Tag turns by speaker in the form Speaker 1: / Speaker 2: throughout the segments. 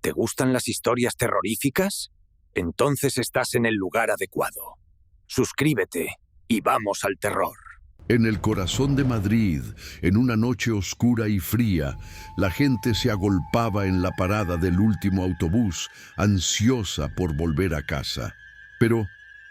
Speaker 1: ¿Te gustan las historias terroríficas? Entonces estás en el lugar adecuado. Suscríbete y vamos al terror.
Speaker 2: En el corazón de Madrid, en una noche oscura y fría, la gente se agolpaba en la parada del último autobús, ansiosa por volver a casa. Pero,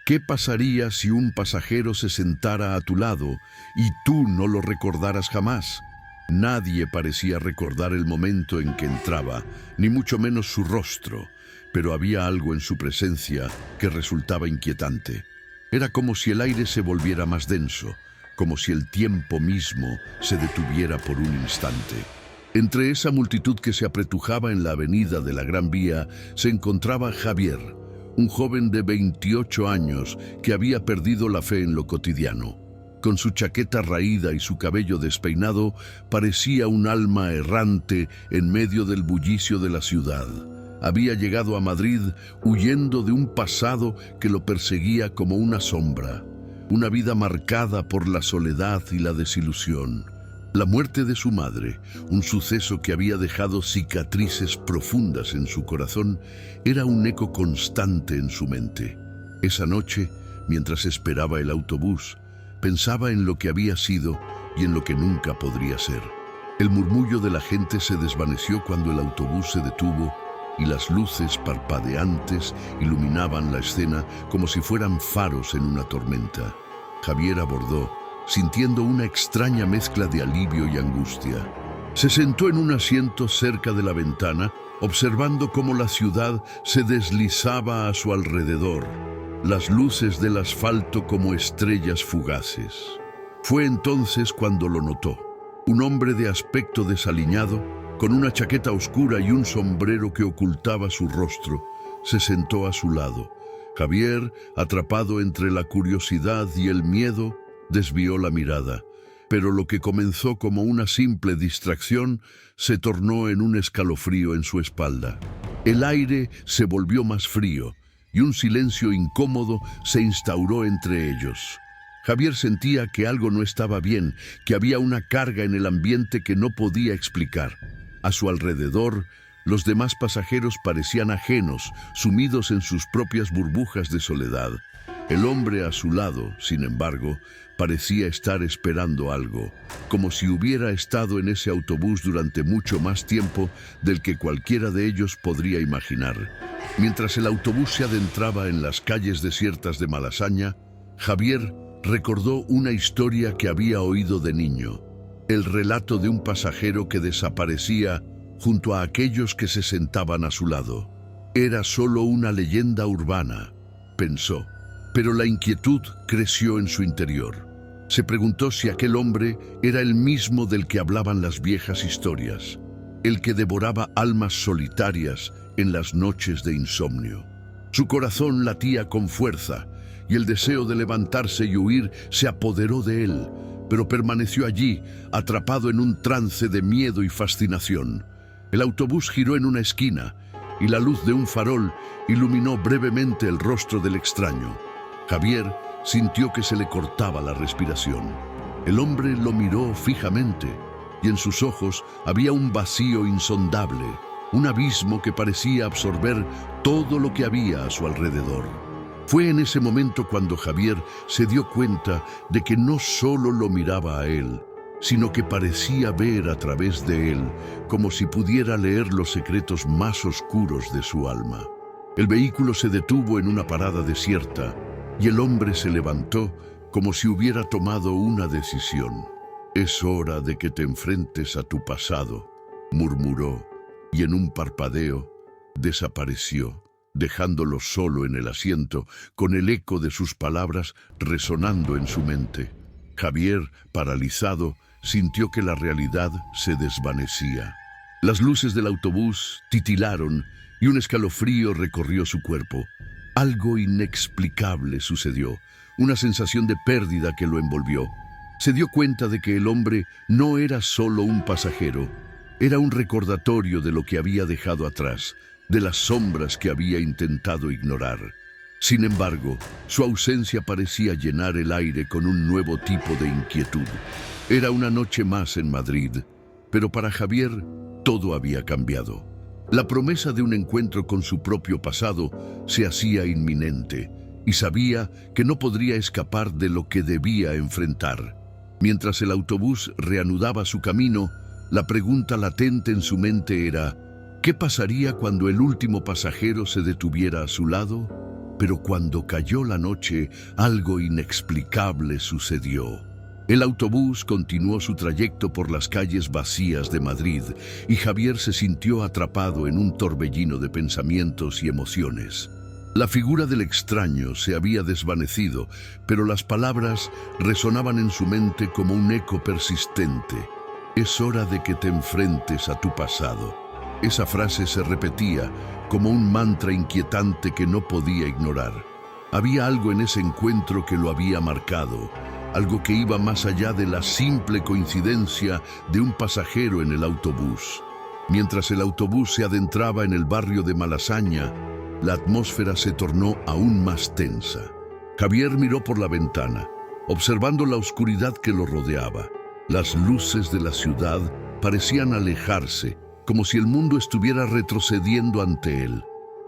Speaker 2: ¿qué pasaría si un pasajero se sentara a tu lado y tú no lo recordaras jamás? Nadie parecía recordar el momento en que entraba, ni mucho menos su rostro, pero había algo en su presencia que resultaba inquietante. Era como si el aire se volviera más denso, como si el tiempo mismo se detuviera por un instante. Entre esa multitud que se apretujaba en la avenida de la Gran Vía se encontraba Javier, un joven de 28 años que había perdido la fe en lo cotidiano. Con su chaqueta raída y su cabello despeinado, parecía un alma errante en medio del bullicio de la ciudad. Había llegado a Madrid huyendo de un pasado que lo perseguía como una sombra. Una vida marcada por la soledad y la desilusión. La muerte de su madre, un suceso que había dejado cicatrices profundas en su corazón, era un eco constante en su mente. Esa noche, mientras esperaba el autobús, pensaba en lo que había sido y en lo que nunca podría ser. El murmullo de la gente se desvaneció cuando el autobús se detuvo y las luces parpadeantes iluminaban la escena como si fueran faros en una tormenta. Javier abordó, sintiendo una extraña mezcla de alivio y angustia. Se sentó en un asiento cerca de la ventana, observando cómo la ciudad se deslizaba a su alrededor, las luces del asfalto como estrellas fugaces. Fue entonces cuando lo notó. Un hombre de aspecto desaliñado, con una chaqueta oscura y un sombrero que ocultaba su rostro, se sentó a su lado. Javier, atrapado entre la curiosidad y el miedo, desvió la mirada, pero lo que comenzó como una simple distracción se tornó en un escalofrío en su espalda. El aire se volvió más frío y un silencio incómodo se instauró entre ellos. Javier sentía que algo no estaba bien, que había una carga en el ambiente que no podía explicar. A su alrededor, los demás pasajeros parecían ajenos, sumidos en sus propias burbujas de soledad. El hombre a su lado, sin embargo, parecía estar esperando algo, como si hubiera estado en ese autobús durante mucho más tiempo del que cualquiera de ellos podría imaginar. Mientras el autobús se adentraba en las calles desiertas de Malasaña, Javier recordó una historia que había oído de niño. El relato de un pasajero que desaparecía junto a aquellos que se sentaban a su lado. Era solo una leyenda urbana, pensó, pero la inquietud creció en su interior. Se preguntó si aquel hombre era el mismo del que hablaban las viejas historias, el que devoraba almas solitarias en las noches de insomnio. Su corazón latía con fuerza y el deseo de levantarse y huir se apoderó de él, pero permaneció allí, atrapado en un trance de miedo y fascinación. El autobús giró en una esquina y la luz de un farol iluminó brevemente el rostro del extraño. Javier sintió que se le cortaba la respiración. El hombre lo miró fijamente y en sus ojos había un vacío insondable, un abismo que parecía absorber todo lo que había a su alrededor. Fue en ese momento cuando Javier se dio cuenta de que no solo lo miraba a él, sino que parecía ver a través de él, como si pudiera leer los secretos más oscuros de su alma. El vehículo se detuvo en una parada desierta y el hombre se levantó como si hubiera tomado una decisión. «Es hora de que te enfrentes a tu pasado», murmuró, y en un parpadeo desapareció, dejándolo solo en el asiento, con el eco de sus palabras resonando en su mente. Javier, paralizado, sintió que la realidad se desvanecía. Las luces del autobús titilaron y un escalofrío recorrió su cuerpo. Algo inexplicable sucedió, una sensación de pérdida que lo envolvió. Se dio cuenta de que el hombre no era solo un pasajero, era un recordatorio de lo que había dejado atrás, de las sombras que había intentado ignorar. Sin embargo, su ausencia parecía llenar el aire con un nuevo tipo de inquietud. Era una noche más en Madrid, pero para Javier todo había cambiado. La promesa de un encuentro con su propio pasado se hacía inminente y sabía que no podría escapar de lo que debía enfrentar. Mientras el autobús reanudaba su camino, la pregunta latente en su mente era: ¿qué pasaría cuando el último pasajero se detuviera a su lado? Pero cuando cayó la noche, algo inexplicable sucedió. El autobús continuó su trayecto por las calles vacías de Madrid y Javier se sintió atrapado en un torbellino de pensamientos y emociones. La figura del extraño se había desvanecido, pero las palabras resonaban en su mente como un eco persistente. Es hora de que te enfrentes a tu pasado. Esa frase se repetía como un mantra inquietante que no podía ignorar. Había algo en ese encuentro que lo había marcado, algo que iba más allá de la simple coincidencia de un pasajero en el autobús. Mientras el autobús se adentraba en el barrio de Malasaña, la atmósfera se tornó aún más tensa. Javier miró por la ventana, observando la oscuridad que lo rodeaba. Las luces de la ciudad parecían alejarse, como si el mundo estuviera retrocediendo ante él.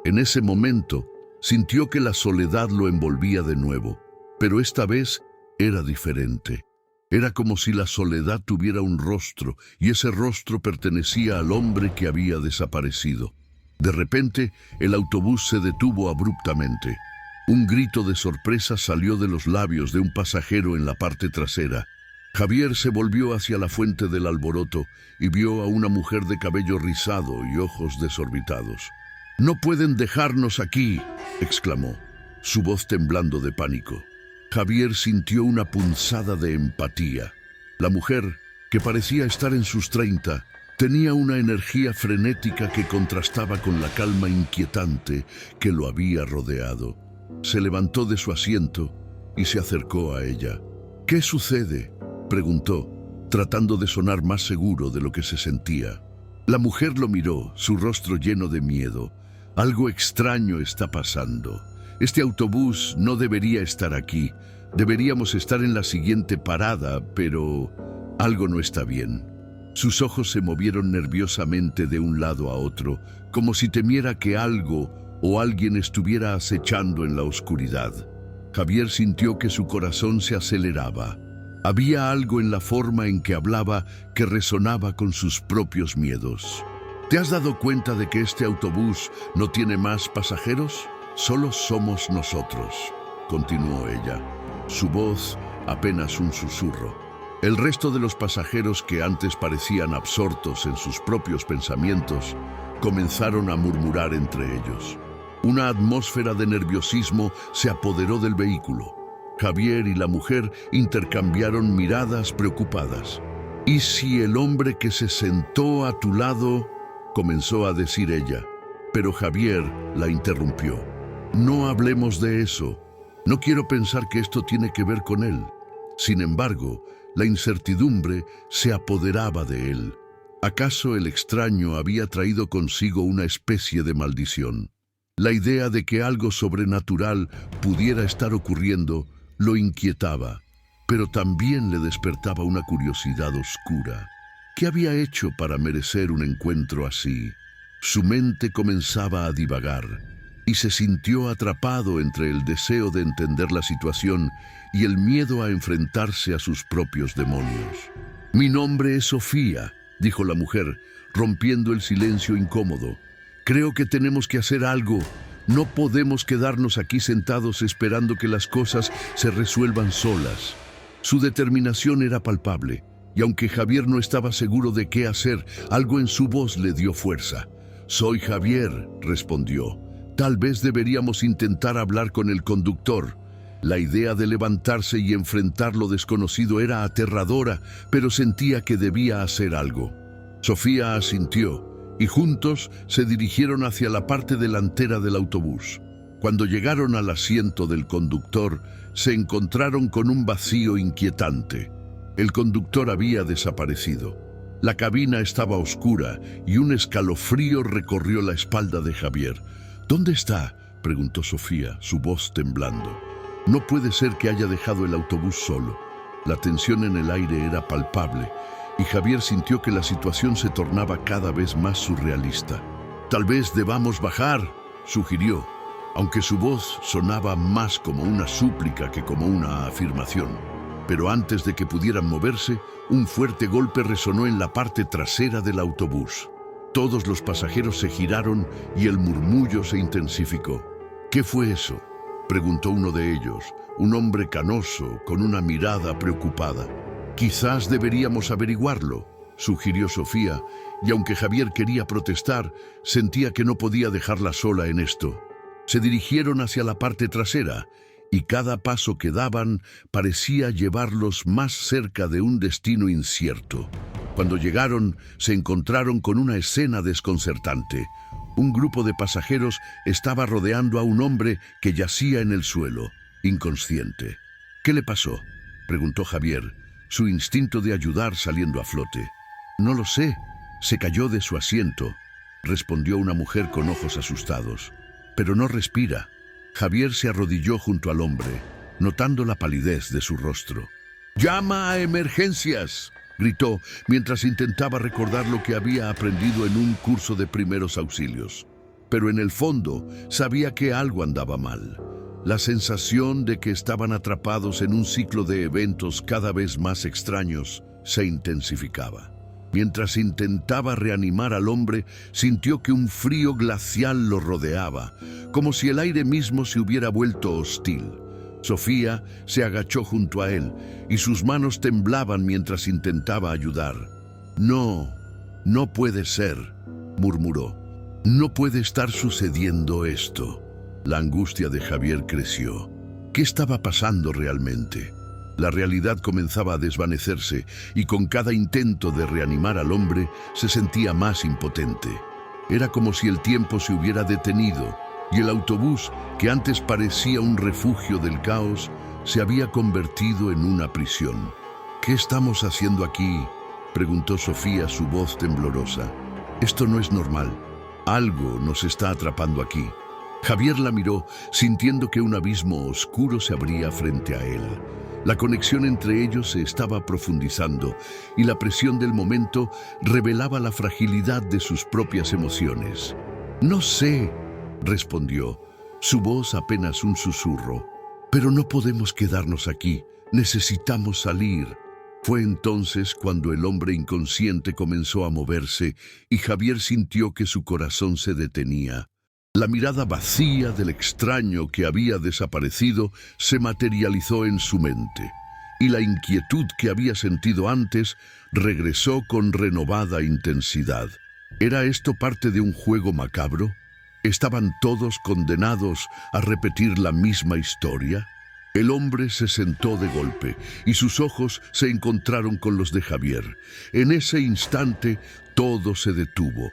Speaker 2: En ese momento, sintió que la soledad lo envolvía de nuevo, pero esta vez era diferente. Era como si la soledad tuviera un rostro, y ese rostro pertenecía al hombre que había desaparecido. De repente, el autobús se detuvo abruptamente. Un grito de sorpresa salió de los labios de un pasajero en la parte trasera. Javier se volvió hacia la fuente del alboroto y vio a una mujer de cabello rizado y ojos desorbitados. «¡No pueden dejarnos aquí!», exclamó, su voz temblando de pánico. Javier sintió una punzada de empatía. La mujer, que parecía estar en sus 30, tenía una energía frenética que contrastaba con la calma inquietante que lo había rodeado. Se levantó de su asiento y se acercó a ella. «¿Qué sucede?», preguntó, tratando de sonar más seguro de lo que se sentía. La mujer lo miró, su rostro lleno de miedo. «Algo extraño está pasando. Este autobús no debería estar aquí. Deberíamos estar en la siguiente parada, pero algo no está bien». Sus ojos se movieron nerviosamente de un lado a otro, como si temiera que algo o alguien estuviera acechando en la oscuridad. Javier sintió que su corazón se aceleraba. Había algo en la forma en que hablaba que resonaba con sus propios miedos. «¿Te has dado cuenta de que este autobús no tiene más pasajeros? Solo somos nosotros», continuó ella, su voz apenas un susurro. El resto de los pasajeros, que antes parecían absortos en sus propios pensamientos, comenzaron a murmurar entre ellos. Una atmósfera de nerviosismo se apoderó del vehículo. Javier y la mujer intercambiaron miradas preocupadas. «¿Y si el hombre que se sentó a tu lado?», comenzó a decir ella, pero Javier la interrumpió. «No hablemos de eso. No quiero pensar que esto tiene que ver con él». Sin embargo, la incertidumbre se apoderaba de él. ¿Acaso el extraño había traído consigo una especie de maldición? La idea de que algo sobrenatural pudiera estar ocurriendo lo inquietaba, pero también le despertaba una curiosidad oscura. ¿Qué había hecho para merecer un encuentro así? Su mente comenzaba a divagar y se sintió atrapado entre el deseo de entender la situación y el miedo a enfrentarse a sus propios demonios. «Mi nombre es Sofía», dijo la mujer, rompiendo el silencio incómodo. «Creo que tenemos que hacer algo. No podemos quedarnos aquí sentados esperando que las cosas se resuelvan solas». Su determinación era palpable, y aunque Javier no estaba seguro de qué hacer, algo en su voz le dio fuerza. «Soy Javier», respondió. «Tal vez deberíamos intentar hablar con el conductor». La idea de levantarse y enfrentar lo desconocido era aterradora, pero sentía que debía hacer algo. Sofía asintió, y juntos se dirigieron hacia la parte delantera del autobús. Cuando llegaron al asiento del conductor, se encontraron con un vacío inquietante. El conductor había desaparecido. La cabina estaba oscura y un escalofrío recorrió la espalda de Javier. «¿Dónde está?», preguntó Sofía, su voz temblando. No puede ser que haya dejado el autobús solo. La tensión en el aire era palpable y Javier sintió que la situación se tornaba cada vez más surrealista. Tal vez debamos bajar, sugirió, aunque su voz sonaba más como una súplica que como una afirmación. Pero antes de que pudieran moverse, un fuerte golpe resonó en la parte trasera del autobús. Todos los pasajeros se giraron y el murmullo se intensificó. ¿Qué fue eso?, preguntó uno de ellos, un hombre canoso, con una mirada preocupada. Quizás deberíamos averiguarlo, sugirió Sofía, y aunque Javier quería protestar, sentía que no podía dejarla sola en esto. Se dirigieron hacia la parte trasera, y cada paso que daban parecía llevarlos más cerca de un destino incierto. Cuando llegaron, se encontraron con una escena desconcertante. Un grupo de pasajeros estaba rodeando a un hombre que yacía en el suelo, inconsciente. ¿Qué le pasó?, preguntó Javier, su instinto de ayudar saliendo a flote. No lo sé, se cayó de su asiento, respondió una mujer con ojos asustados. Pero no respira. Javier se arrodilló junto al hombre, notando la palidez de su rostro. «¡Llama a emergencias!», gritó mientras intentaba recordar lo que había aprendido en un curso de primeros auxilios. Pero en el fondo sabía que algo andaba mal. La sensación de que estaban atrapados en un ciclo de eventos cada vez más extraños se intensificaba. Mientras intentaba reanimar al hombre, sintió que un frío glacial lo rodeaba, como si el aire mismo se hubiera vuelto hostil. Sofía se agachó junto a él y sus manos temblaban mientras intentaba ayudar. «No, no puede ser», murmuró. «No puede estar sucediendo esto». La angustia de Javier creció. ¿Qué estaba pasando realmente? La realidad comenzaba a desvanecerse y con cada intento de reanimar al hombre se sentía más impotente. Era como si el tiempo se hubiera detenido y el autobús, que antes parecía un refugio del caos, se había convertido en una prisión. «¿Qué estamos haciendo aquí?», preguntó Sofía, su voz temblorosa. «Esto no es normal. Algo nos está atrapando aquí». Javier la miró, sintiendo que un abismo oscuro se abría frente a él. La conexión entre ellos se estaba profundizando y la presión del momento revelaba la fragilidad de sus propias emociones. «No sé», respondió, su voz apenas un susurro. «Pero no podemos quedarnos aquí, necesitamos salir». Fue entonces cuando el hombre inconsciente comenzó a moverse y Javier sintió que su corazón se detenía. La mirada vacía del extraño que había desaparecido se materializó en su mente, y la inquietud que había sentido antes regresó con renovada intensidad. ¿Era esto parte de un juego macabro? ¿Estaban todos condenados a repetir la misma historia? El hombre se sentó de golpe y sus ojos se encontraron con los de Javier. En ese instante todo se detuvo.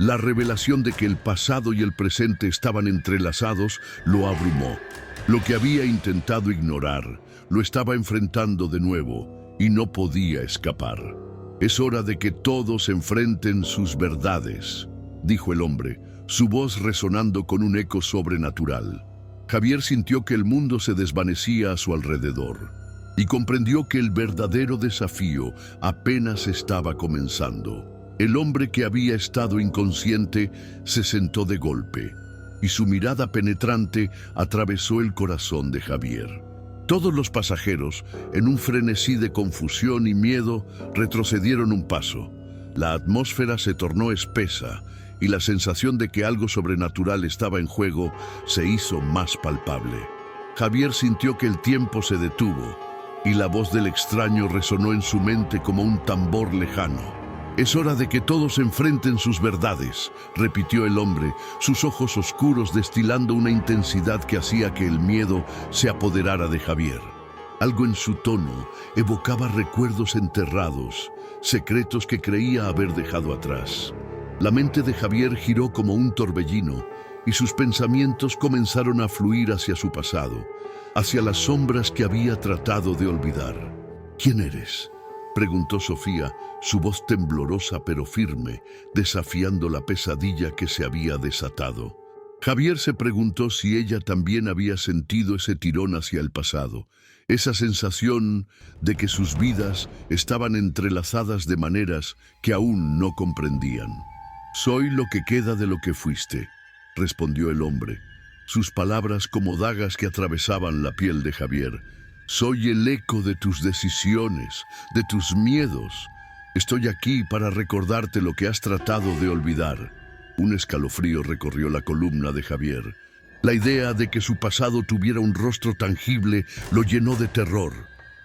Speaker 2: La revelación de que el pasado y el presente estaban entrelazados lo abrumó. Lo que había intentado ignorar lo estaba enfrentando de nuevo y no podía escapar. «Es hora de que todos enfrenten sus verdades», dijo el hombre, su voz resonando con un eco sobrenatural. Javier sintió que el mundo se desvanecía a su alrededor y comprendió que el verdadero desafío apenas estaba comenzando. El hombre que había estado inconsciente se sentó de golpe, y su mirada penetrante atravesó el corazón de Javier. Todos los pasajeros, en un frenesí de confusión y miedo, retrocedieron un paso. La atmósfera se tornó espesa, y la sensación de que algo sobrenatural estaba en juego se hizo más palpable. Javier sintió que el tiempo se detuvo, y la voz del extraño resonó en su mente como un tambor lejano. «Es hora de que todos enfrenten sus verdades», repitió el hombre, sus ojos oscuros destilando una intensidad que hacía que el miedo se apoderara de Javier. Algo en su tono evocaba recuerdos enterrados, secretos que creía haber dejado atrás. La mente de Javier giró como un torbellino y sus pensamientos comenzaron a fluir hacia su pasado, hacia las sombras que había tratado de olvidar. «¿Quién eres?», preguntó Sofía, su voz temblorosa pero firme, desafiando la pesadilla que se había desatado. Javier se preguntó si ella también había sentido ese tirón hacia el pasado, esa sensación de que sus vidas estaban entrelazadas de maneras que aún no comprendían. Soy lo que queda de lo que fuiste, respondió el hombre, sus palabras como dagas que atravesaban la piel de Javier. Soy el eco de tus decisiones, de tus miedos. Estoy aquí para recordarte lo que has tratado de olvidar. Un escalofrío recorrió la columna de Javier. La idea de que su pasado tuviera un rostro tangible lo llenó de terror.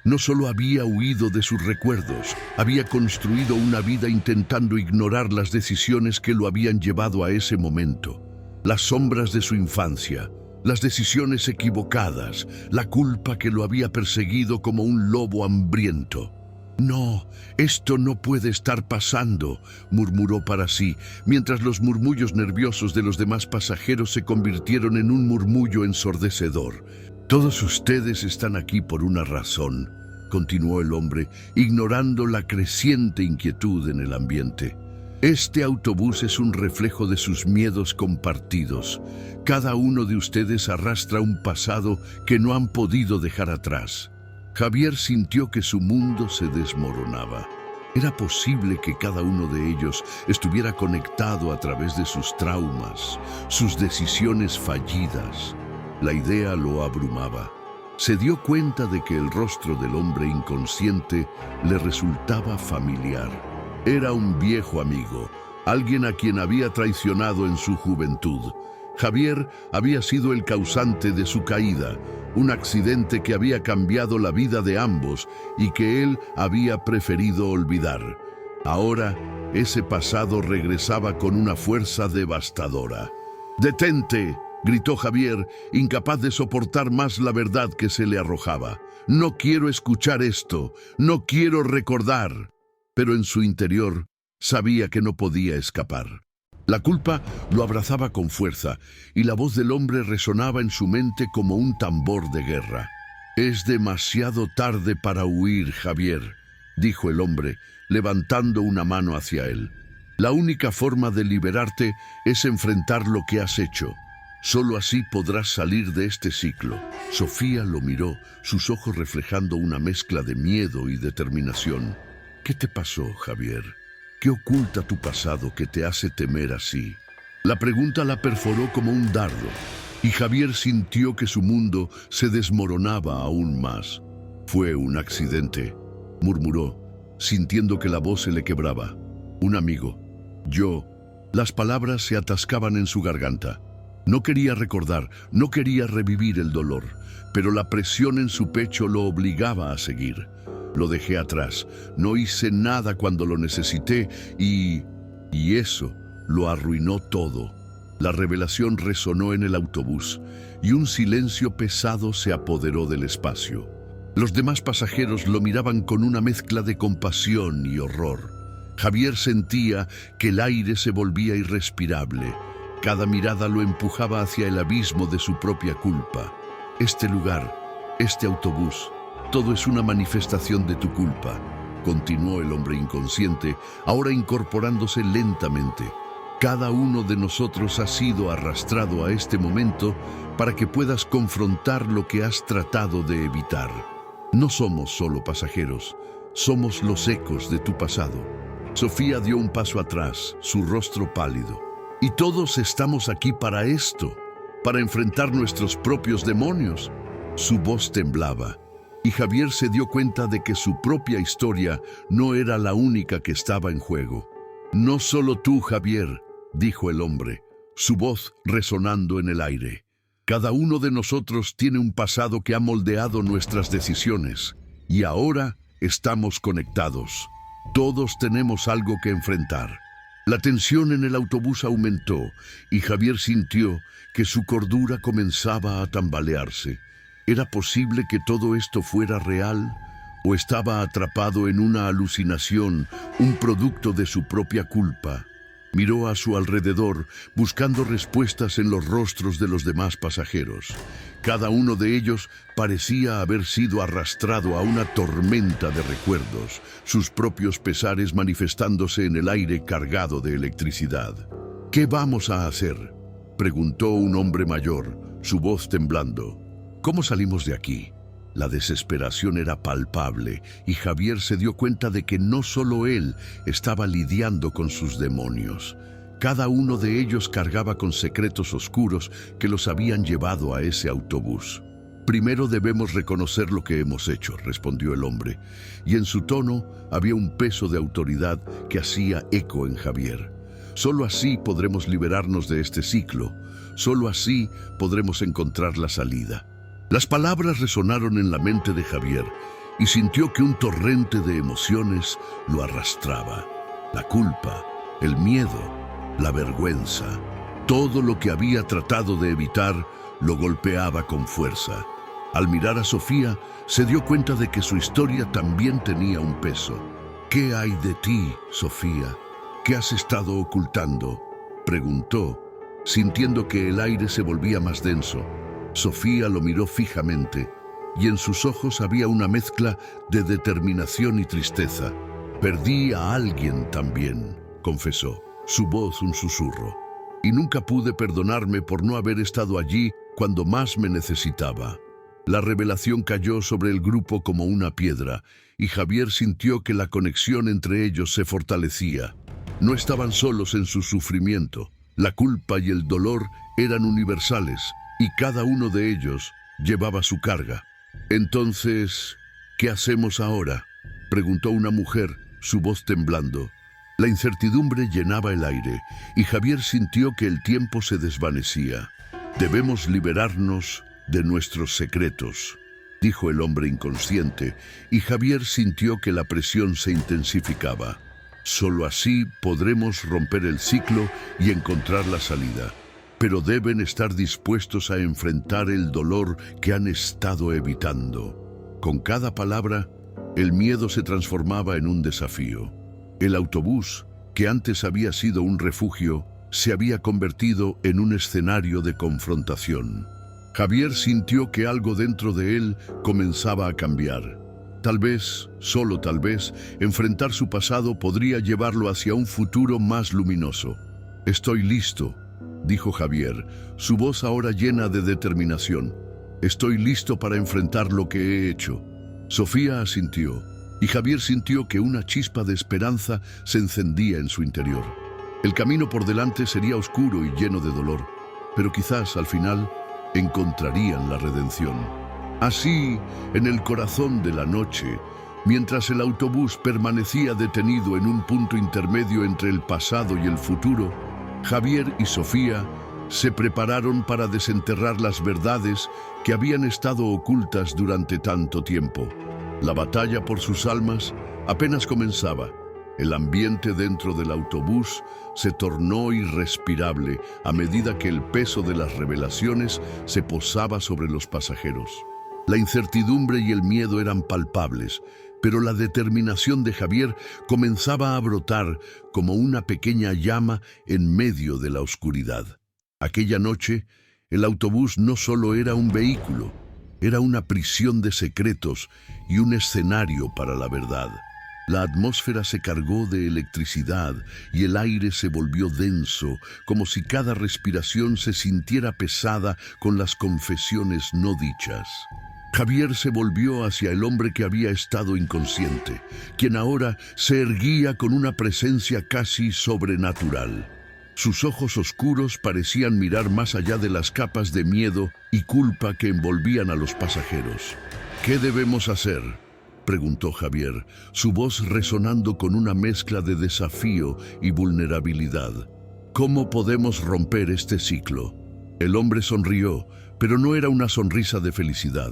Speaker 2: No solo había huido de sus recuerdos, había construido una vida intentando ignorar las decisiones que lo habían llevado a ese momento. Las sombras de su infancia, las decisiones equivocadas, la culpa que lo había perseguido como un lobo hambriento. No, esto no puede estar pasando, murmuró para sí, mientras los murmullos nerviosos de los demás pasajeros se convirtieron en un murmullo ensordecedor. Todos ustedes están aquí por una razón, continuó el hombre, ignorando la creciente inquietud en el ambiente. Este autobús es un reflejo de sus miedos compartidos. Cada uno de ustedes arrastra un pasado que no han podido dejar atrás. Javier sintió que su mundo se desmoronaba. Era posible que cada uno de ellos estuviera conectado a través de sus traumas, sus decisiones fallidas. La idea lo abrumaba. Se dio cuenta de que el rostro del hombre inconsciente le resultaba familiar. Era un viejo amigo, alguien a quien había traicionado en su juventud. Javier había sido el causante de su caída, un accidente que había cambiado la vida de ambos y que él había preferido olvidar. Ahora, ese pasado regresaba con una fuerza devastadora. ¡Detente!, gritó Javier, incapaz de soportar más la verdad que se le arrojaba. No quiero escuchar esto, no quiero recordar. Pero en su interior sabía que no podía escapar. La culpa lo abrazaba con fuerza y la voz del hombre resonaba en su mente como un tambor de guerra. Es demasiado tarde para huir, Javier, dijo el hombre, levantando una mano hacia él. La única forma de liberarte es enfrentar lo que has hecho. Solo así podrás salir de este ciclo. Sofía lo miró, sus ojos reflejando una mezcla de miedo y determinación. ¿Qué te pasó, Javier? ¿Qué oculta tu pasado que te hace temer así? La pregunta la perforó como un dardo, y Javier sintió que su mundo se desmoronaba aún más. Fue un accidente, murmuró, sintiendo que la voz se le quebraba. Un amigo. Yo. Las palabras se atascaban en su garganta. No quería recordar, no quería revivir el dolor, pero la presión en su pecho lo obligaba a seguir. Lo dejé atrás, no hice nada cuando lo necesité y eso lo arruinó todo. La revelación resonó en el autobús y un silencio pesado se apoderó del espacio. Los demás pasajeros lo miraban con una mezcla de compasión y horror. Javier sentía que el aire se volvía irrespirable. Cada mirada lo empujaba hacia el abismo de su propia culpa. Este lugar, este autobús, todo es una manifestación de tu culpa, continuó el hombre inconsciente, ahora incorporándose lentamente. Cada uno de nosotros ha sido arrastrado a este momento para que puedas confrontar lo que has tratado de evitar. No somos solo pasajeros, somos los ecos de tu pasado. Sofía dio un paso atrás, su rostro pálido. Y todos estamos aquí para esto, para enfrentar nuestros propios demonios. Su voz temblaba, y Javier se dio cuenta de que su propia historia no era la única que estaba en juego. No solo tú, Javier, dijo el hombre, su voz resonando en el aire. Cada uno de nosotros tiene un pasado que ha moldeado nuestras decisiones, y ahora estamos conectados. Todos tenemos algo que enfrentar. La tensión en el autobús aumentó y Javier sintió que su cordura comenzaba a tambalearse. ¿Era posible que todo esto fuera real? ¿O estaba atrapado en una alucinación, un producto de su propia culpa? Miró a su alrededor, buscando respuestas en los rostros de los demás pasajeros. Cada uno de ellos parecía haber sido arrastrado a una tormenta de recuerdos, sus propios pesares manifestándose en el aire cargado de electricidad. ¿Qué vamos a hacer?, preguntó un hombre mayor, su voz temblando. ¿Cómo salimos de aquí? La desesperación era palpable y Javier se dio cuenta de que no solo él estaba lidiando con sus demonios. Cada uno de ellos cargaba con secretos oscuros que los habían llevado a ese autobús. «Primero debemos reconocer lo que hemos hecho», respondió el hombre, y en su tono había un peso de autoridad que hacía eco en Javier. «Solo así podremos liberarnos de este ciclo, solo así podremos encontrar la salida». Las palabras resonaron en la mente de Javier y sintió que un torrente de emociones lo arrastraba. La culpa, el miedo, la vergüenza, todo lo que había tratado de evitar lo golpeaba con fuerza. Al mirar a Sofía, se dio cuenta de que su historia también tenía un peso. «¿Qué hay de ti, Sofía? ¿Qué has estado ocultando?», preguntó, sintiendo que el aire se volvía más denso. Sofía lo miró fijamente, y en sus ojos había una mezcla de determinación y tristeza. «Perdí a alguien también», confesó, su voz un susurro. «Y nunca pude perdonarme por no haber estado allí cuando más me necesitaba». La revelación cayó sobre el grupo como una piedra, y Javier sintió que la conexión entre ellos se fortalecía. No estaban solos en su sufrimiento. La culpa y el dolor eran universales, y cada uno de ellos llevaba su carga. «Entonces, ¿qué hacemos ahora?», preguntó una mujer, su voz temblando. La incertidumbre llenaba el aire, y Javier sintió que el tiempo se desvanecía. «Debemos liberarnos de nuestros secretos», dijo el hombre inconsciente, y Javier sintió que la presión se intensificaba. «Solo así podremos romper el ciclo y encontrar la salida. Pero deben estar dispuestos a enfrentar el dolor que han estado evitando». Con cada palabra, el miedo se transformaba en un desafío. El autobús, que antes había sido un refugio, se había convertido en un escenario de confrontación. Javier sintió que algo dentro de él comenzaba a cambiar. Tal vez, solo tal vez, enfrentar su pasado podría llevarlo hacia un futuro más luminoso. «Estoy listo», dijo Javier, su voz ahora llena de determinación. «Estoy listo para enfrentar lo que he hecho». Sofía asintió, y Javier sintió que una chispa de esperanza se encendía en su interior. El camino por delante sería oscuro y lleno de dolor, pero quizás al final encontrarían la redención. Así, en el corazón de la noche, mientras el autobús permanecía detenido en un punto intermedio entre el pasado y el futuro, Javier y Sofía se prepararon para desenterrar las verdades que habían estado ocultas durante tanto tiempo. La batalla por sus almas apenas comenzaba. El ambiente dentro del autobús se tornó irrespirable a medida que el peso de las revelaciones se posaba sobre los pasajeros. La incertidumbre y el miedo eran palpables, pero la determinación de Javier comenzaba a brotar como una pequeña llama en medio de la oscuridad. Aquella noche, el autobús no solo era un vehículo, era una prisión de secretos y un escenario para la verdad. La atmósfera se cargó de electricidad y el aire se volvió denso, como si cada respiración se sintiera pesada con las confesiones no dichas. Javier se volvió hacia el hombre que había estado inconsciente, quien ahora se erguía con una presencia casi sobrenatural. Sus ojos oscuros parecían mirar más allá de las capas de miedo y culpa que envolvían a los pasajeros. «¿Qué debemos hacer?», preguntó Javier, su voz resonando con una mezcla de desafío y vulnerabilidad. «¿Cómo podemos romper este ciclo?». El hombre sonrió, pero no era una sonrisa de felicidad.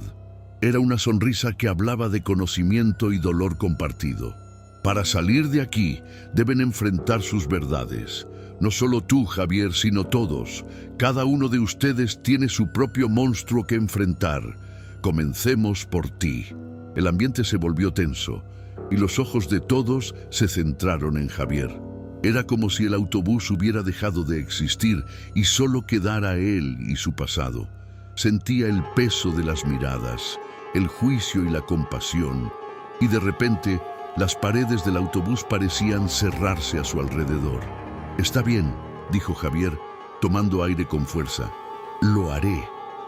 Speaker 2: Era una sonrisa que hablaba de conocimiento y dolor compartido. «Para salir de aquí, deben enfrentar sus verdades. No solo tú, Javier, sino todos. Cada uno de ustedes tiene su propio monstruo que enfrentar. Comencemos por ti». El ambiente se volvió tenso, y los ojos de todos se centraron en Javier. Era como si el autobús hubiera dejado de existir y solo quedara él y su pasado. Sentía el peso de las miradas, el juicio y la compasión, y de repente las paredes del autobús parecían cerrarse a su alrededor. «Está bien», dijo Javier, tomando aire con fuerza. «Lo haré,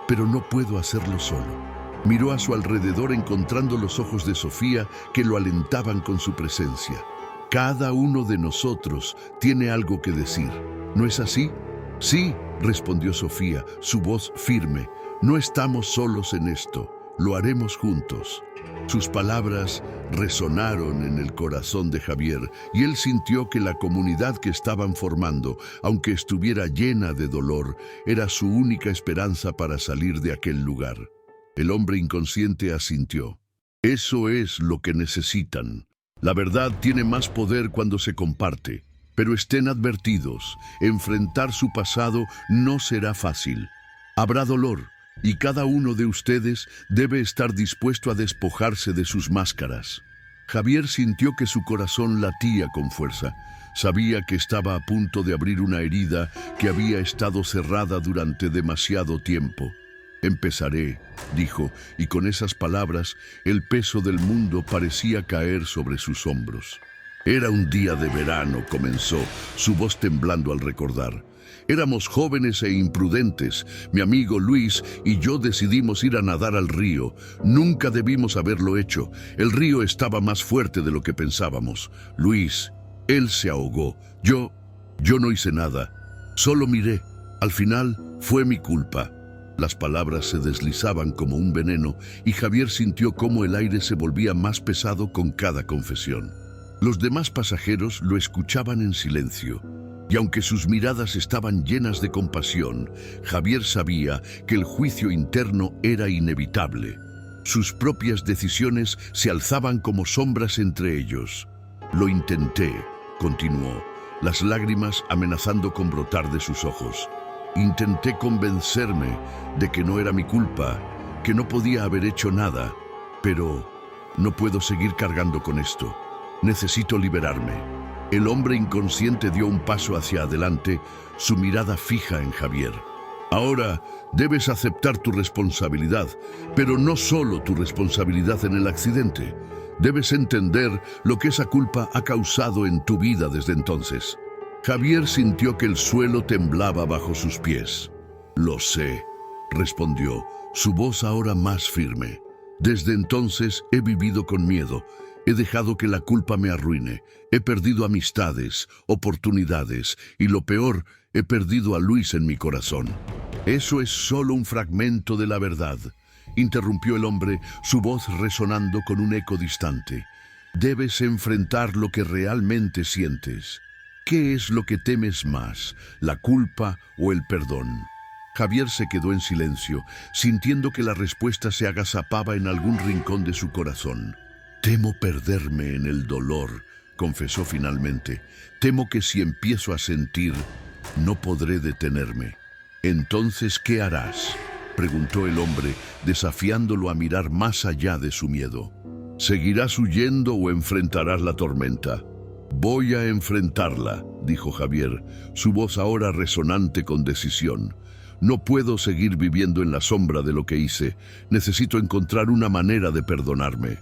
Speaker 2: pero no puedo hacerlo solo». Miró a su alrededor encontrando los ojos de Sofía que lo alentaban con su presencia. «Cada uno de nosotros tiene algo que decir. ¿No es así? Sí, respondió Sofía, su voz firme. No estamos solos en esto, lo haremos juntos. Sus palabras resonaron en el corazón de Javier y él sintió que la comunidad que estaban formando, aunque estuviera llena de dolor, era su única esperanza para salir de aquel lugar. El hombre inconsciente asintió. Eso es lo que necesitan. La verdad tiene más poder cuando se comparte. Pero estén advertidos, enfrentar su pasado no será fácil. Habrá dolor, y cada uno de ustedes debe estar dispuesto a despojarse de sus máscaras. Javier sintió que su corazón latía con fuerza. Sabía que estaba a punto de abrir una herida que había estado cerrada durante demasiado tiempo. Empezaré, dijo, y con esas palabras el peso del mundo parecía caer sobre sus hombros. Era un día de verano, comenzó, su voz temblando al recordar. Éramos jóvenes e imprudentes. Mi amigo Luis y yo decidimos ir a nadar al río. Nunca debimos haberlo hecho. El río estaba más fuerte de lo que pensábamos. Luis, él se ahogó. Yo no hice nada. Solo miré. Al final, fue mi culpa. Las palabras se deslizaban como un veneno y Javier sintió cómo el aire se volvía más pesado con cada confesión. Los demás pasajeros lo escuchaban en silencio, y aunque sus miradas estaban llenas de compasión, Javier sabía que el juicio interno era inevitable. Sus propias decisiones se alzaban como sombras entre ellos. Lo intenté, continuó, las lágrimas amenazando con brotar de sus ojos. Intenté convencerme de que no era mi culpa, que no podía haber hecho nada, pero no puedo seguir cargando con esto. Necesito liberarme. El hombre inconsciente dio un paso hacia adelante, su mirada fija en Javier. Ahora debes aceptar tu responsabilidad, pero no solo tu responsabilidad en el accidente. Debes entender lo que esa culpa ha causado en tu vida desde entonces. Javier sintió que el suelo temblaba bajo sus pies. Lo sé, respondió, su voz ahora más firme. Desde entonces he vivido con miedo. He dejado que la culpa me arruine. He perdido amistades, oportunidades y lo peor, he perdido a Luis en mi corazón. Eso es solo un fragmento de la verdad, interrumpió el hombre, su voz resonando con un eco distante. Debes enfrentar lo que realmente sientes. ¿Qué es lo que temes más, la culpa o el perdón? Javier se quedó en silencio, sintiendo que la respuesta se agazapaba en algún rincón de su corazón. Temo perderme en el dolor, confesó finalmente. Temo que si empiezo a sentir, no podré detenerme. Entonces, ¿qué harás?, preguntó el hombre, desafiándolo a mirar más allá de su miedo. ¿Seguirás huyendo o enfrentarás la tormenta? Voy a enfrentarla, dijo Javier, su voz ahora resonante con decisión. No puedo seguir viviendo en la sombra de lo que hice. Necesito encontrar una manera de perdonarme.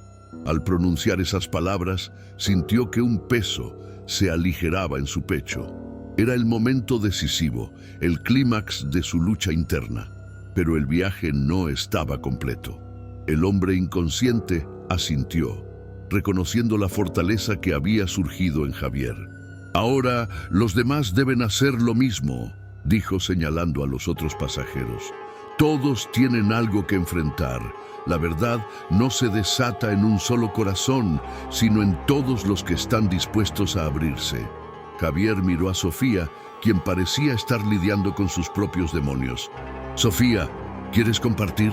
Speaker 2: Al pronunciar esas palabras, sintió que un peso se aligeraba en su pecho. Era el momento decisivo, el clímax de su lucha interna. Pero el viaje no estaba completo. El hombre inconsciente asintió, reconociendo la fortaleza que había surgido en Javier. Ahora los demás deben hacer lo mismo, dijo señalando a los otros pasajeros. Todos tienen algo que enfrentar. La verdad no se desata en un solo corazón, sino en todos los que están dispuestos a abrirse. Javier miró a Sofía, quien parecía estar lidiando con sus propios demonios. Sofía, ¿quieres compartir?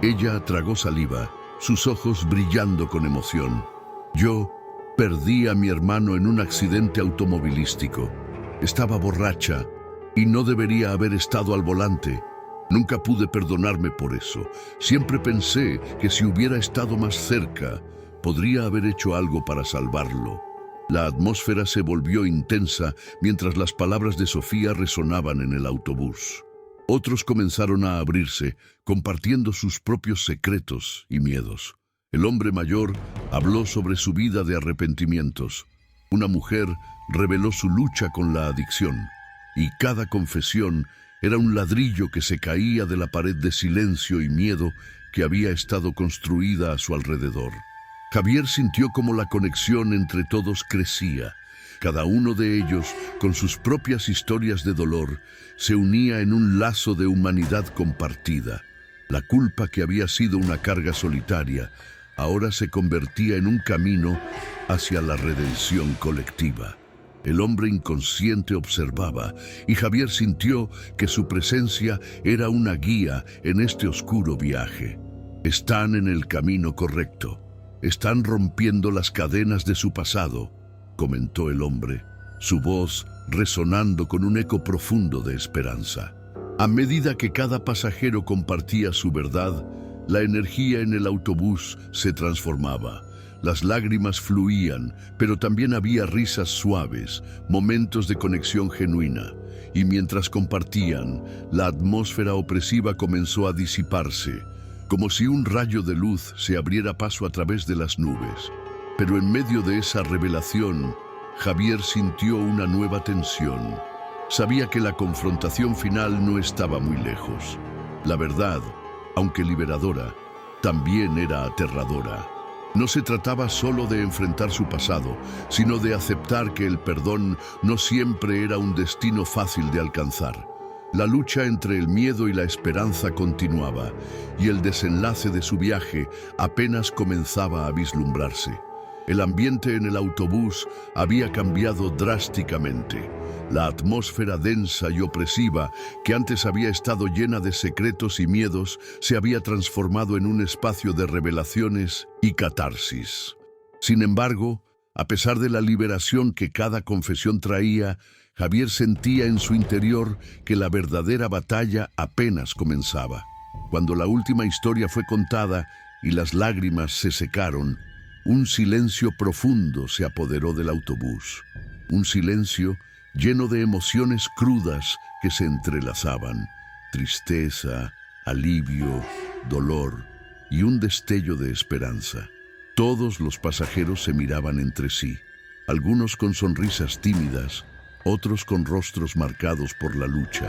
Speaker 2: Ella tragó saliva, sus ojos brillando con emoción. Yo perdí a mi hermano en un accidente automovilístico. Estaba borracha y no debería haber estado al volante. Nunca pude perdonarme por eso. Siempre pensé que si hubiera estado más cerca, podría haber hecho algo para salvarlo. La atmósfera se volvió intensa mientras las palabras de Sofía resonaban en el autobús. Otros comenzaron a abrirse, compartiendo sus propios secretos y miedos. El hombre mayor habló sobre su vida de arrepentimientos. Una mujer reveló su lucha con la adicción, y cada confesión era un ladrillo que se caía de la pared de silencio y miedo que había estado construida a su alrededor. Javier sintió como la conexión entre todos crecía. Cada uno de ellos, con sus propias historias de dolor, se unía en un lazo de humanidad compartida. La culpa, que había sido una carga solitaria, ahora se convertía en un camino hacia la redención colectiva. El hombre inconsciente observaba, y Javier sintió que su presencia era una guía en este oscuro viaje. Están en el camino correcto. Están rompiendo las cadenas de su pasado, comentó el hombre, su voz resonando con un eco profundo de esperanza. A medida que cada pasajero compartía su verdad, la energía en el autobús se transformaba. Las lágrimas fluían, pero también había risas suaves, momentos de conexión genuina. Y mientras compartían, la atmósfera opresiva comenzó a disiparse, como si un rayo de luz se abriera paso a través de las nubes. Pero en medio de esa revelación, Javier sintió una nueva tensión. Sabía que la confrontación final no estaba muy lejos. La verdad, aunque liberadora, también era aterradora. No se trataba solo de enfrentar su pasado, sino de aceptar que el perdón no siempre era un destino fácil de alcanzar. La lucha entre el miedo y la esperanza continuaba, y el desenlace de su viaje apenas comenzaba a vislumbrarse. El ambiente en el autobús había cambiado drásticamente. La atmósfera densa y opresiva, que antes había estado llena de secretos y miedos, se había transformado en un espacio de revelaciones y catarsis. Sin embargo, a pesar de la liberación que cada confesión traía, Javier sentía en su interior que la verdadera batalla apenas comenzaba. Cuando la última historia fue contada y las lágrimas se secaron, un silencio profundo se apoderó del autobús. Un silencio lleno de emociones crudas que se entrelazaban. Tristeza, alivio, dolor y un destello de esperanza. Todos los pasajeros se miraban entre sí, algunos con sonrisas tímidas, otros con rostros marcados por la lucha.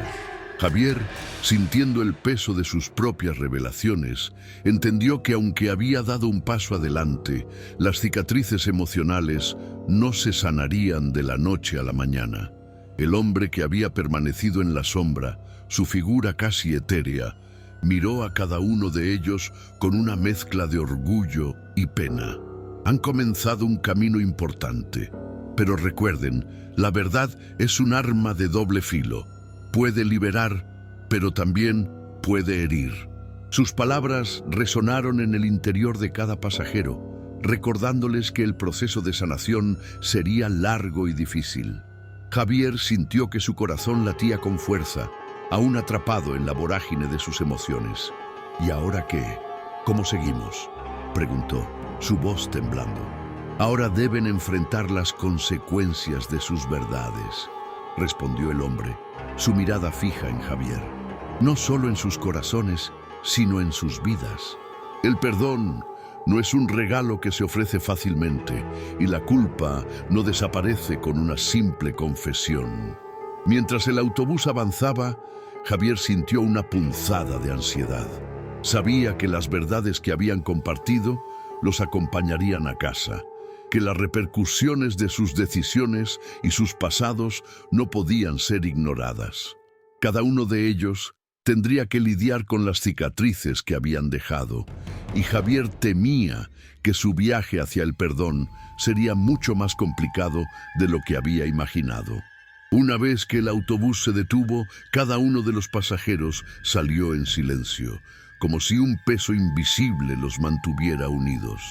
Speaker 2: Javier, sintiendo el peso de sus propias revelaciones, entendió que aunque había dado un paso adelante, las cicatrices emocionales no se sanarían de la noche a la mañana. El hombre, que había permanecido en la sombra, su figura casi etérea, miró a cada uno de ellos con una mezcla de orgullo y pena. Han comenzado un camino importante, pero recuerden, la verdad es un arma de doble filo. Puede liberar, pero también puede herir. Sus palabras resonaron en el interior de cada pasajero, recordándoles que el proceso de sanación sería largo y difícil. Javier sintió que su corazón latía con fuerza, aún atrapado en la vorágine de sus emociones. ¿Y ahora qué? ¿Cómo seguimos?, preguntó, su voz temblando. Ahora deben enfrentar las consecuencias de sus verdades, respondió el hombre, su mirada fija en Javier. No solo en sus corazones, sino en sus vidas. El perdón no es un regalo que se ofrece fácilmente, y la culpa no desaparece con una simple confesión. Mientras el autobús avanzaba, Javier sintió una punzada de ansiedad. Sabía que las verdades que habían compartido los acompañarían a casa, que las repercusiones de sus decisiones y sus pasados no podían ser ignoradas. Cada uno de ellos tendría que lidiar con las cicatrices que habían dejado, y Javier temía que su viaje hacia el perdón sería mucho más complicado de lo que había imaginado. Una vez que el autobús se detuvo, cada uno de los pasajeros salió en silencio, como si un peso invisible los mantuviera unidos.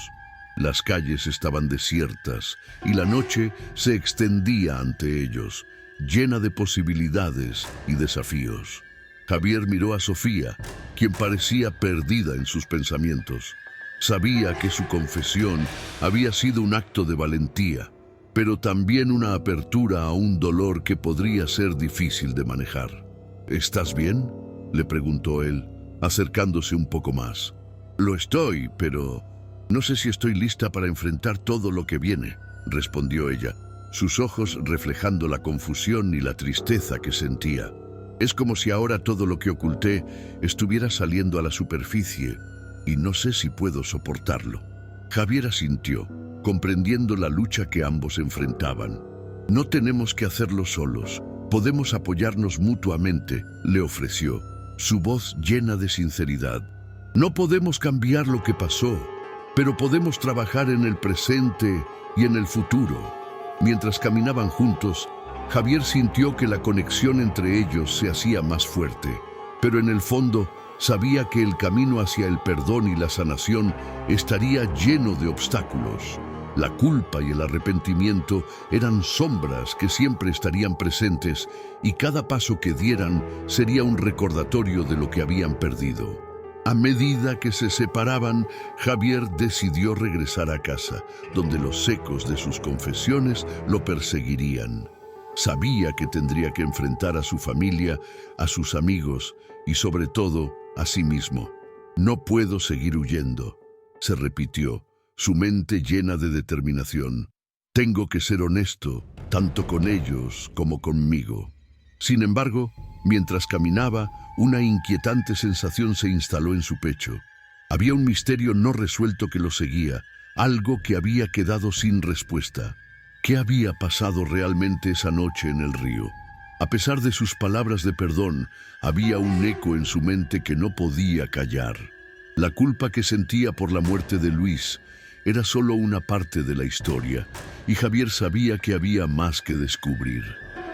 Speaker 2: Las calles estaban desiertas y la noche se extendía ante ellos, llena de posibilidades y desafíos. Javier miró a Sofía, quien parecía perdida en sus pensamientos. Sabía que su confesión había sido un acto de valentía, pero también una apertura a un dolor que podría ser difícil de manejar. ¿Estás bien?, le preguntó él, acercándose un poco más. Lo estoy, pero no sé si estoy lista para enfrentar todo lo que viene, respondió ella, sus ojos reflejando la confusión y la tristeza que sentía. Es como si ahora todo lo que oculté estuviera saliendo a la superficie y no sé si puedo soportarlo. Javier asintió, comprendiendo la lucha que ambos enfrentaban. No tenemos que hacerlo solos. Podemos apoyarnos mutuamente, le ofreció, su voz llena de sinceridad. No podemos cambiar lo que pasó, pero podemos trabajar en el presente y en el futuro. Mientras caminaban juntos, Javier sintió que la conexión entre ellos se hacía más fuerte, pero en el fondo sabía que el camino hacia el perdón y la sanación estaría lleno de obstáculos. La culpa y el arrepentimiento eran sombras que siempre estarían presentes y cada paso que dieran sería un recordatorio de lo que habían perdido. A medida que se separaban, Javier decidió regresar a casa, donde los ecos de sus confesiones lo perseguirían. Sabía que tendría que enfrentar a su familia, a sus amigos y sobre todo a sí mismo. No puedo seguir huyendo, se repitió, su mente llena de determinación. Tengo que ser honesto, tanto con ellos como conmigo. Sin embargo, mientras caminaba, una inquietante sensación se instaló en su pecho. Había un misterio no resuelto que lo seguía, algo que había quedado sin respuesta. ¿Qué había pasado realmente esa noche en el río? A pesar de sus palabras de perdón, había un eco en su mente que no podía callar. La culpa que sentía por la muerte de Luis era solo una parte de la historia, y Javier sabía que había más que descubrir.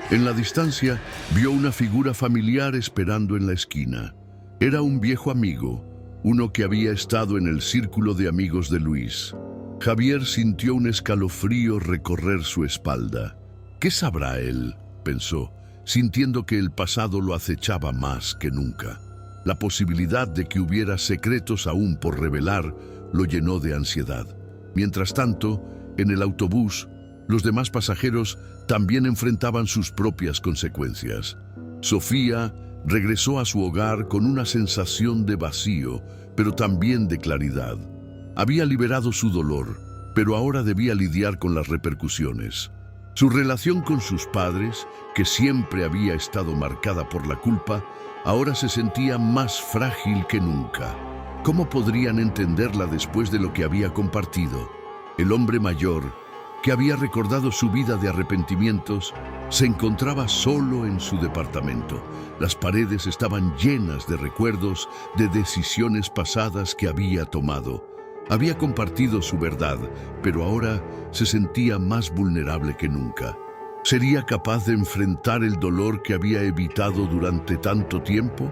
Speaker 2: En la distancia, vio una figura familiar esperando en la esquina. Era un viejo amigo, uno que había estado en el círculo de amigos de Luis. Javier sintió un escalofrío recorrer su espalda. ¿Qué sabrá él?, pensó, sintiendo que el pasado lo acechaba más que nunca. La posibilidad de que hubiera secretos aún por revelar lo llenó de ansiedad. Mientras tanto, en el autobús, los demás pasajeros también enfrentaban sus propias consecuencias. Sofía regresó a su hogar con una sensación de vacío, pero también de claridad. Había liberado su dolor, pero ahora debía lidiar con las repercusiones. Su relación con sus padres, que siempre había estado marcada por la culpa, ahora se sentía más frágil que nunca. ¿Cómo podrían entenderla después de lo que había compartido? El hombre mayor, que había recordado su vida de arrepentimientos, se encontraba solo en su departamento. Las paredes estaban llenas de recuerdos de decisiones pasadas que había tomado. Había compartido su verdad, pero ahora se sentía más vulnerable que nunca. ¿Sería capaz de enfrentar el dolor que había evitado durante tanto tiempo?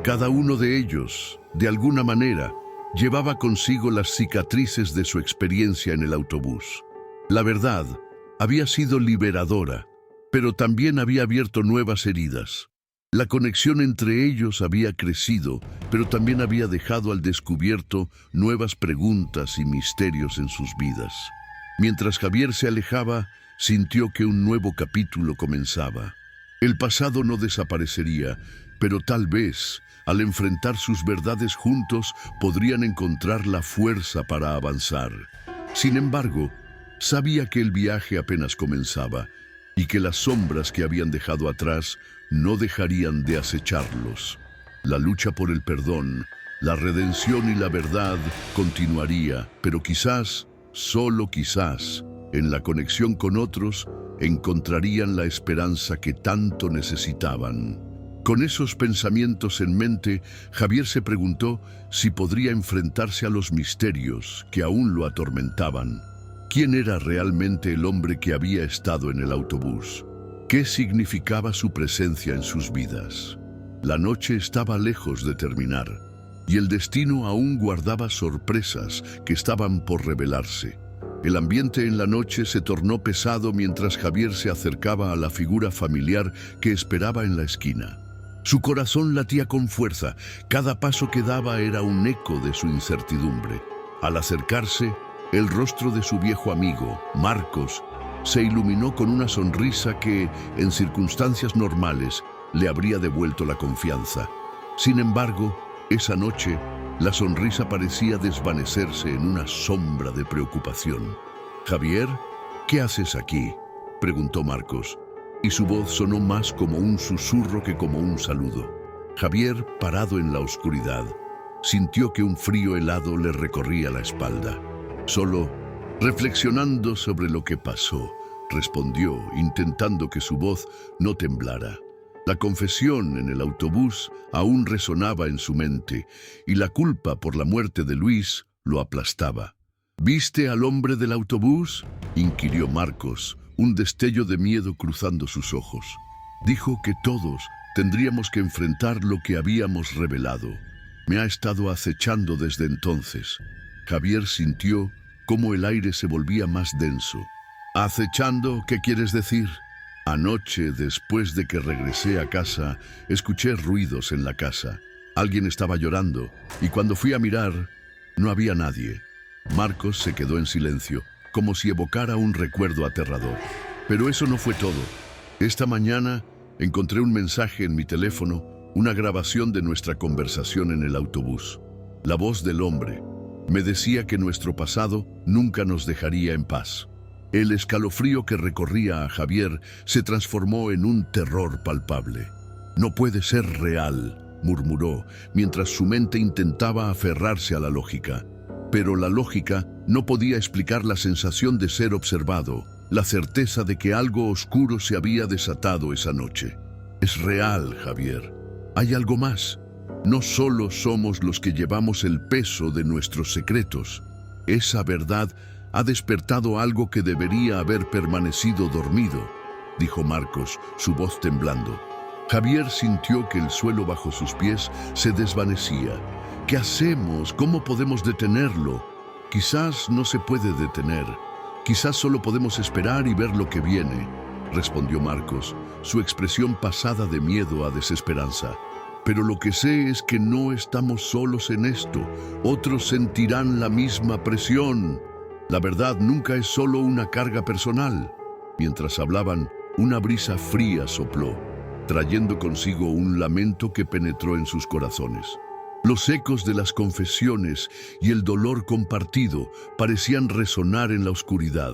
Speaker 2: Cada uno de ellos, de alguna manera, llevaba consigo las cicatrices de su experiencia en el autobús. La verdad había sido liberadora, pero también había abierto nuevas heridas. La conexión entre ellos había crecido, pero también había dejado al descubierto nuevas preguntas y misterios en sus vidas. Mientras Javier se alejaba, sintió que un nuevo capítulo comenzaba. El pasado no desaparecería, pero tal vez, al enfrentar sus verdades juntos, podrían encontrar la fuerza para avanzar. Sin embargo, sabía que el viaje apenas comenzaba y que las sombras que habían dejado atrás no dejarían de acecharlos. La lucha por el perdón, la redención y la verdad continuaría, pero quizás, solo quizás, en la conexión con otros, encontrarían la esperanza que tanto necesitaban. Con esos pensamientos en mente, Javier se preguntó si podría enfrentarse a los misterios que aún lo atormentaban. ¿Quién era realmente el hombre que había estado en el autobús? ¿Qué significaba su presencia en sus vidas? La noche estaba lejos de terminar, y el destino aún guardaba sorpresas que estaban por revelarse. El ambiente en la noche se tornó pesado mientras Javier se acercaba a la figura familiar que esperaba en la esquina. Su corazón latía con fuerza, cada paso que daba era un eco de su incertidumbre. Al acercarse, el rostro de su viejo amigo, Marcos, se iluminó con una sonrisa que, en circunstancias normales, le habría devuelto la confianza. Sin embargo, esa noche, la sonrisa parecía desvanecerse en una sombra de preocupación. «Javier, ¿qué haces aquí?», preguntó Marcos, y su voz sonó más como un susurro que como un saludo. Javier, parado en la oscuridad, sintió que un frío helado le recorría la espalda. Solo reflexionando sobre lo que pasó, respondió, intentando que su voz no temblara. La confesión en el autobús aún resonaba en su mente, y la culpa por la muerte de Luis lo aplastaba. ¿Viste al hombre del autobús?, inquirió Marcos, un destello de miedo cruzando sus ojos. Dijo que todos tendríamos que enfrentar lo que habíamos revelado. Me ha estado acechando desde entonces. Javier sintió cómo el aire se volvía más denso. ¿Acechando? ¿Qué quieres decir? Anoche, después de que regresé a casa, escuché ruidos en la casa. Alguien estaba llorando, y cuando fui a mirar, no había nadie. Marcos se quedó en silencio, como si evocara un recuerdo aterrador. Pero eso no fue todo. Esta mañana encontré un mensaje en mi teléfono, una grabación de nuestra conversación en el autobús. La voz del hombre me decía que nuestro pasado nunca nos dejaría en paz. El escalofrío que recorría a Javier se transformó en un terror palpable. «No puede ser real», murmuró, mientras su mente intentaba aferrarse a la lógica. Pero la lógica no podía explicar la sensación de ser observado, la certeza de que algo oscuro se había desatado esa noche. «Es real, Javier. Hay algo más. No solo somos los que llevamos el peso de nuestros secretos. Esa verdad ha despertado algo que debería haber permanecido dormido», dijo Marcos, su voz temblando. Javier sintió que el suelo bajo sus pies se desvanecía. «¿Qué hacemos? ¿Cómo podemos detenerlo?» «Quizás no se puede detener. Quizás solo podemos esperar y ver lo que viene», respondió Marcos, su expresión pasada de miedo a desesperanza. «Pero lo que sé es que no estamos solos en esto. Otros sentirán la misma presión. La verdad nunca es solo una carga personal». Mientras hablaban, una brisa fría sopló, trayendo consigo un lamento que penetró en sus corazones. Los ecos de las confesiones y el dolor compartido parecían resonar en la oscuridad.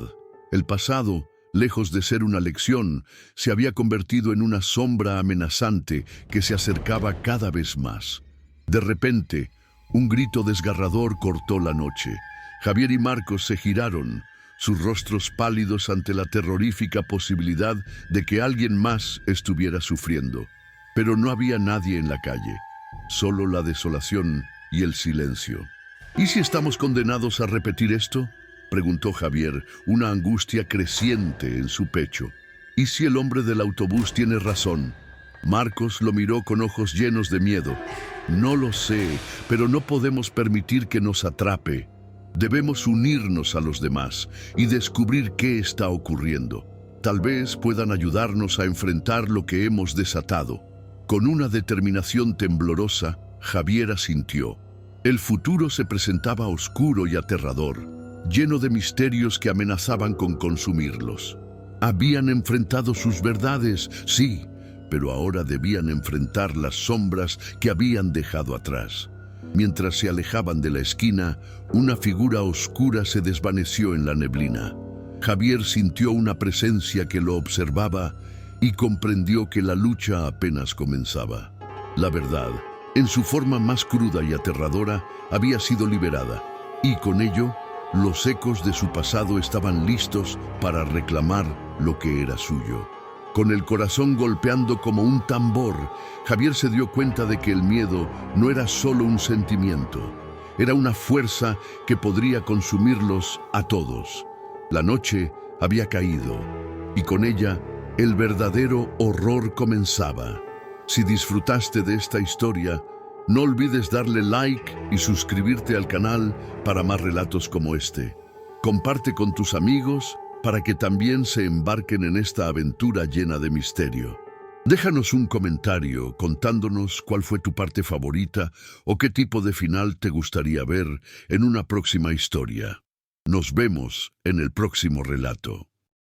Speaker 2: El pasado, lejos de ser una lección, se había convertido en una sombra amenazante que se acercaba cada vez más. De repente, un grito desgarrador cortó la noche. Javier y Marcos se giraron, sus rostros pálidos ante la terrorífica posibilidad de que alguien más estuviera sufriendo. Pero no había nadie en la calle, solo la desolación y el silencio. ¿Y si estamos condenados a repetir esto?, preguntó Javier, una angustia creciente en su pecho. ¿Y si el hombre del autobús tiene razón? Marcos lo miró con ojos llenos de miedo. «No lo sé, pero no podemos permitir que nos atrape. Debemos unirnos a los demás y descubrir qué está ocurriendo. Tal vez puedan ayudarnos a enfrentar lo que hemos desatado». Con una determinación temblorosa, Javier asintió. El futuro se presentaba oscuro y aterrador, lleno de misterios que amenazaban con consumirlos. Habían enfrentado sus verdades, sí, pero ahora debían enfrentar las sombras que habían dejado atrás. Mientras se alejaban de la esquina, una figura oscura se desvaneció en la neblina. Javier sintió una presencia que lo observaba y comprendió que la lucha apenas comenzaba. La verdad, en su forma más cruda y aterradora, había sido liberada, y con ello, los ecos de su pasado estaban listos para reclamar lo que era suyo. Con el corazón golpeando como un tambor, Javier se dio cuenta de que el miedo no era solo un sentimiento, era una fuerza que podría consumirlos a todos. La noche había caído, y con ella, el verdadero horror comenzaba. Si disfrutaste de esta historia, no olvides darle like y suscribirte al canal para más relatos como este. Comparte con tus amigos para que también se embarquen en esta aventura llena de misterio. Déjanos un comentario contándonos cuál fue tu parte favorita o qué tipo de final te gustaría ver en una próxima historia. Nos vemos en el próximo relato.